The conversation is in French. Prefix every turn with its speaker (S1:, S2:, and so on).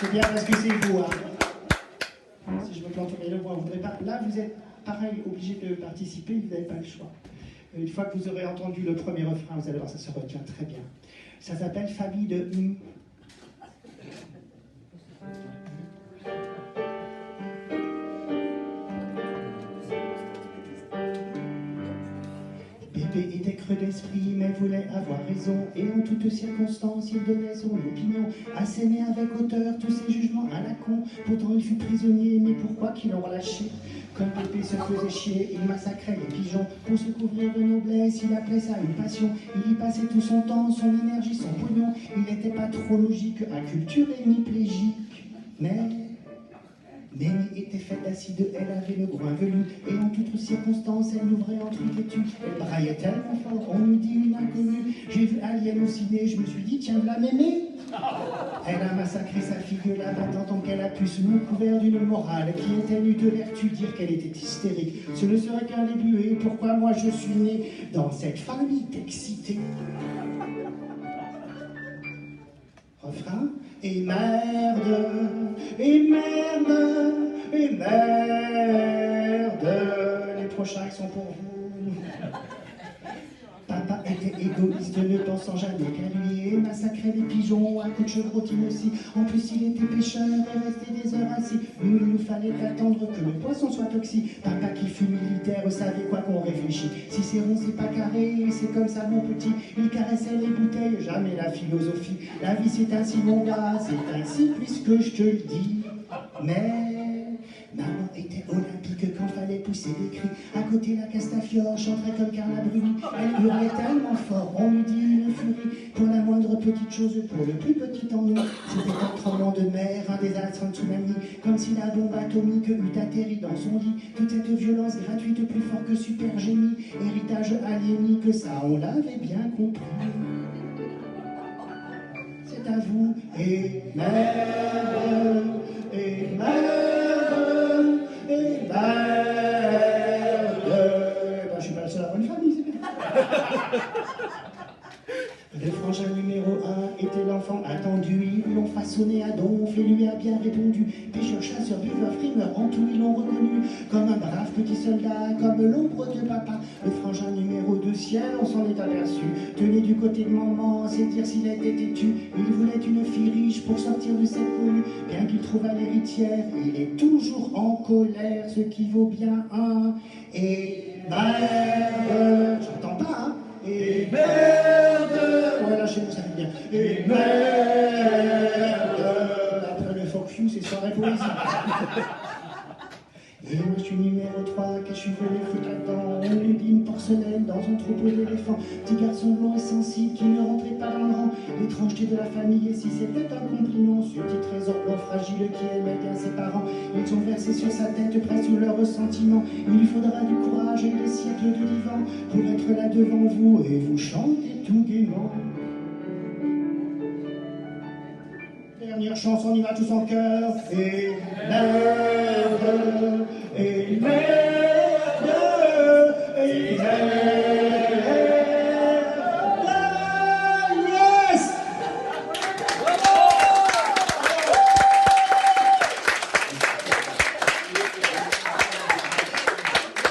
S1: C'est bien parce que c'est vous. Hein. Si je me plante au milieu, vous ne voudrez pas. Là, vous êtes pareil, obligé de participer, vous n'avez pas le choix. Une fois que vous aurez entendu le premier refrain, vous allez voir, ça se retient très bien. Ça s'appelle Famille de Bébé était creux d'esprit, mais voulait avoir raison. Et en toutes circonstances, il donnait son opinion. Asséné avec hauteur tous ses jugements à la con. Pourtant il fut prisonnier, mais pourquoi qu'ils l'ont relâché? Comme Pépé se faisait chier, il massacrait les pigeons. Pour se couvrir de noblesse, il appelait ça une passion. Il y passait tout son temps, son énergie, son pognon. Il n'était pas trop logique, acculturé ni plégique. Mais Némi était faite d'acide, elle avait le groin velu. Et en toutes circonstances, elle l'ouvrait en truc et tu. Elle braillait tellement fort, on lui dit une inconnue. J'ai vu Alien au ciné, je me suis dit, tiens, la mémé. Elle a massacré sa fille, la battant tant qu'elle a pu, sous le couvert d'une morale qui était nue de vertu, dire qu'elle était hystérique. Ce ne serait qu'un début, et pourquoi moi je suis né dans cette famille d'excités. Refrain. Et merde, et merde, et merde. Les prochains ils sont pour vous. Papa était égoïste, ne pensant jamais qu'à lui, et massacrait les pigeons à coups de chevrotine aussi. En plus, il était pêcheur et restait des heures assis. Nous, il nous fallait attendre que le poisson soit toxique. Papa qui fut militaire savait quoi qu'on réfléchit. Si c'est rond, c'est pas carré, c'est comme ça, mon petit. Il caressait les bouteilles, jamais la philosophie. La vie, c'est ainsi, mon gars, c'est ainsi, puisque je te le dis. Mais maman était olympique quand fallait pousser des cris. À côté, la Castafiore chanterait comme Carla Bruni. Elle hurlait tellement fort, on lui dit une furie. Pour la moindre petite chose, pour le plus petit ennui. C'était un tremblement de mer, un désastre, un tsunami. Comme si la bombe atomique eût atterri dans son lit. Toute cette violence gratuite, plus fort que super génie. Héritage aliénique, ça on l'avait bien compris. C'est à vous, et merde, et merde, et merde. Ben, je suis pas le seul à avoir une famille, c'est bien. Le frangin numéro 1 était l'enfant attendu. Ils l'ont façonné à donf et lui a bien répondu. Pêcheur, chasseur, buveur, frimeur, en tout ils l'ont reconnu comme un brave petit soldat, comme l'ombre de papa. Le frangin numéro 2 ciel, on s'en est aperçu. Tenu du côté de maman, c'est dire s'il était têtu. Il voulait une fille riche pour sortir de cette cohue. Bien qu'il trouve à l'héritière, il est toujours en colère, ce qui vaut bien un. Et merde, j'entends pas, hein. Et merde. Ouais, là chez nous ça fait bien. Et merde. Après le fuck you, c'est soirée poésie. Et moi je suis numéro 3, que je suis venu foutre là-dedans. On lui dit une porcelaine dans un troupeau d'éléphants. Petit garçon blond et sensible qui ne rentrait pas dans le rang. L'étrangeté de la famille, et si c'était un compliment. Ce petit trésor blanc fragile qui aimait bien ses parents. Ils ont versé sur sa tête presque tout leur ressentiment. Il lui faudra du courage et des siècles de divan pour être là devant vous et vous chanter tout gaiement. Dernière chance, on y va tous en cœur. Et merde, et merde.